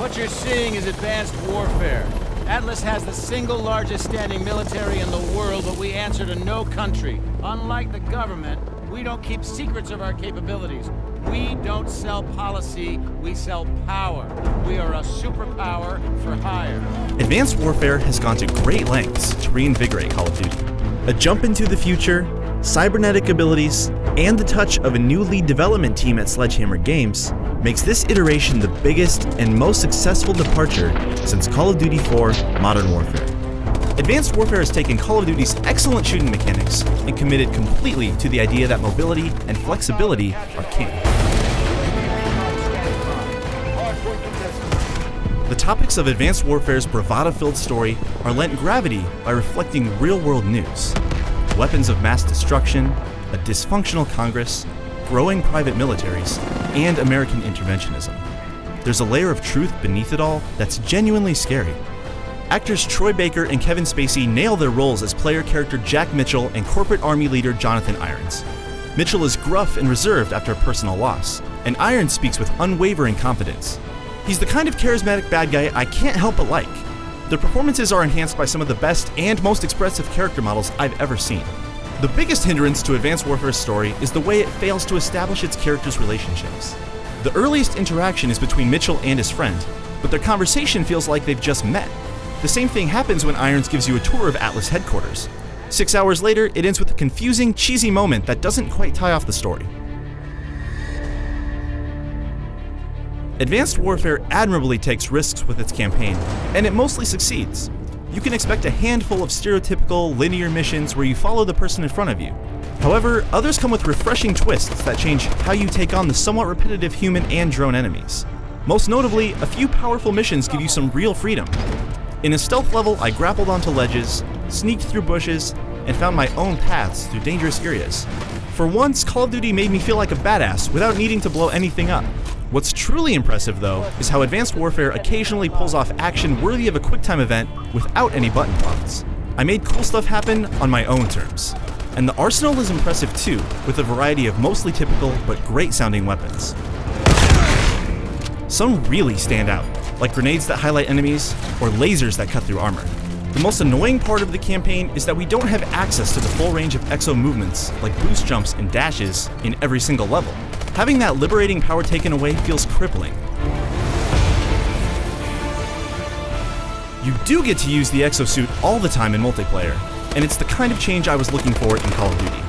What you're seeing is advanced warfare. Atlas has the single largest standing military in the world, but we answer to no country. Unlike the government, we don't keep secrets of our capabilities. We don't sell policy, we sell power. We are a superpower for hire. Advanced Warfare has gone to great lengths to reinvigorate Call of Duty. A jump into the future, cybernetic abilities, and the touch of a new lead development team at Sledgehammer Games makes this iteration the biggest and most successful departure since Call of Duty 4 Modern Warfare. Advanced Warfare has taken Call of Duty's excellent shooting mechanics and committed completely to the idea that mobility and flexibility are king. The topics of Advanced Warfare's bravado-filled story are lent gravity by reflecting real-world news. Weapons of mass destruction, a dysfunctional Congress, growing private militaries, and American interventionism. There's a layer of truth beneath it all that's genuinely scary. Actors Troy Baker and Kevin Spacey nail their roles as player character Jack Mitchell and corporate army leader Jonathan Irons. Mitchell is gruff and reserved after a personal loss, and Irons speaks with unwavering confidence. He's the kind of charismatic bad guy I can't help but like. Their performances are enhanced by some of the best and most expressive character models I've ever seen. The biggest hindrance to Advanced Warfare's story is the way it fails to establish its characters' relationships. The earliest interaction is between Mitchell and his friend, but their conversation feels like they've just met. The same thing happens when Irons gives you a tour of Atlas headquarters. 6 hours later, it ends with a confusing, cheesy moment that doesn't quite tie off the story. Advanced Warfare admirably takes risks with its campaign, and it mostly succeeds. You can expect a handful of stereotypical, linear missions where you follow the person in front of you. However, others come with refreshing twists that change how you take on the somewhat repetitive human and drone enemies. Most notably, a few powerful missions give you some real freedom. In a stealth level, I grappled onto ledges, sneaked through bushes, and found my own paths through dangerous areas. For once, Call of Duty made me feel like a badass without needing to blow anything up. What's truly impressive, though, is how Advanced Warfare occasionally pulls off action worthy of a QuickTime event without any button prompts. I made cool stuff happen on my own terms. And the arsenal is impressive too, with a variety of mostly typical but great-sounding weapons. Some really stand out, like grenades that highlight enemies, or lasers that cut through armor. The most annoying part of the campaign is that we don't have access to the full range of exo movements, like boost jumps and dashes, in every single level. Having that liberating power taken away feels crippling. You do get to use the exosuit all the time in multiplayer, and it's the kind of change I was looking for in Call of Duty.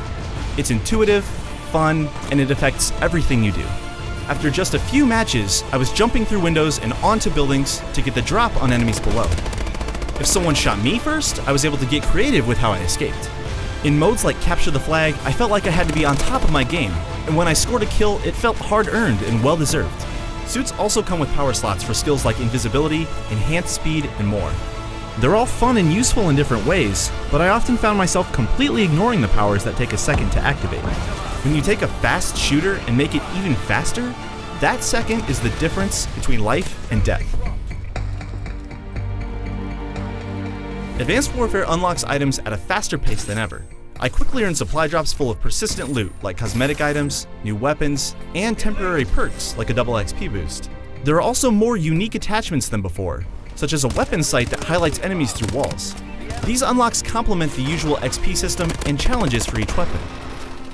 It's intuitive, fun, and it affects everything you do. After just a few matches, I was jumping through windows and onto buildings to get the drop on enemies below. If someone shot me first, I was able to get creative with how I escaped. In modes like Capture the Flag, I felt like I had to be on top of my game, and when I scored a kill, it felt hard-earned and well-deserved. Suits also come with power slots for skills like invisibility, enhanced speed, and more. They're all fun and useful in different ways, but I often found myself completely ignoring the powers that take a second to activate. When you take a fast shooter and make it even faster, that second is the difference between life and death. Advanced Warfare unlocks items at a faster pace than ever. I quickly earned supply drops full of persistent loot like cosmetic items, new weapons, and temporary perks like a double XP boost. There are also more unique attachments than before, such as a weapon sight that highlights enemies through walls. These unlocks complement the usual XP system and challenges for each weapon.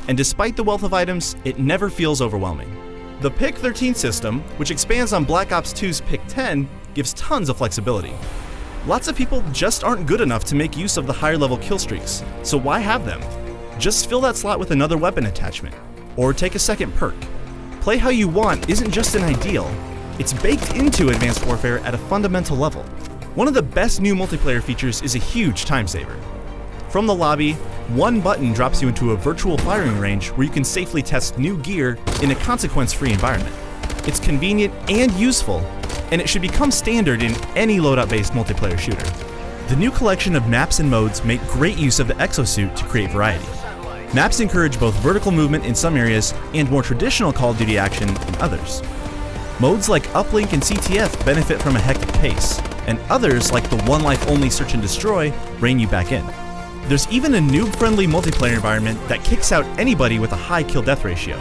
And despite the wealth of items, it never feels overwhelming. The Pick 13 system, which expands on Black Ops 2's Pick 10, gives tons of flexibility. Lots of people just aren't good enough to make use of the higher level kill streaks, so why have them? Just fill that slot with another weapon attachment, or take a second perk. Play how you want isn't just an ideal, it's baked into Advanced Warfare at a fundamental level. One of the best new multiplayer features is a huge time saver. From the lobby, one button drops you into a virtual firing range where you can safely test new gear in a consequence-free environment. It's convenient and useful, and it should become standard in any loadout-based multiplayer shooter. The new collection of maps and modes make great use of the exosuit to create variety. Maps encourage both vertical movement in some areas and more traditional Call of Duty action in others. Modes like Uplink and CTF benefit from a hectic pace, and others like the One Life Only Search and Destroy rein you back in. There's even a noob-friendly multiplayer environment that kicks out anybody with a high kill-death ratio.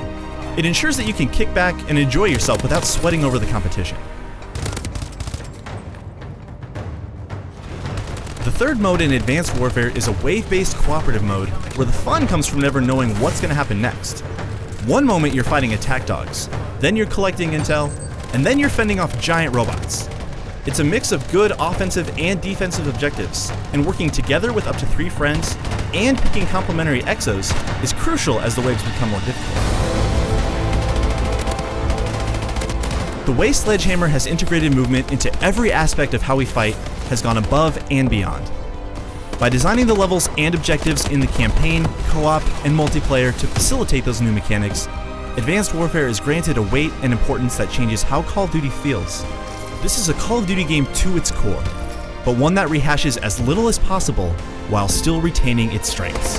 It ensures that you can kick back and enjoy yourself without sweating over the competition. The third mode in Advanced Warfare is a wave-based cooperative mode where the fun comes from never knowing what's going to happen next. One moment you're fighting attack dogs, then you're collecting intel, and then you're fending off giant robots. It's a mix of good offensive and defensive objectives, and working together with up to 3 friends and picking complementary exos is crucial as the waves become more difficult. The way Sledgehammer has integrated movement into every aspect of how we fight has gone above and beyond. By designing the levels and objectives in the campaign, co-op, and multiplayer to facilitate those new mechanics, Advanced Warfare is granted a weight and importance that changes how Call of Duty feels. This is a Call of Duty game to its core, but one that rehashes as little as possible while still retaining its strengths.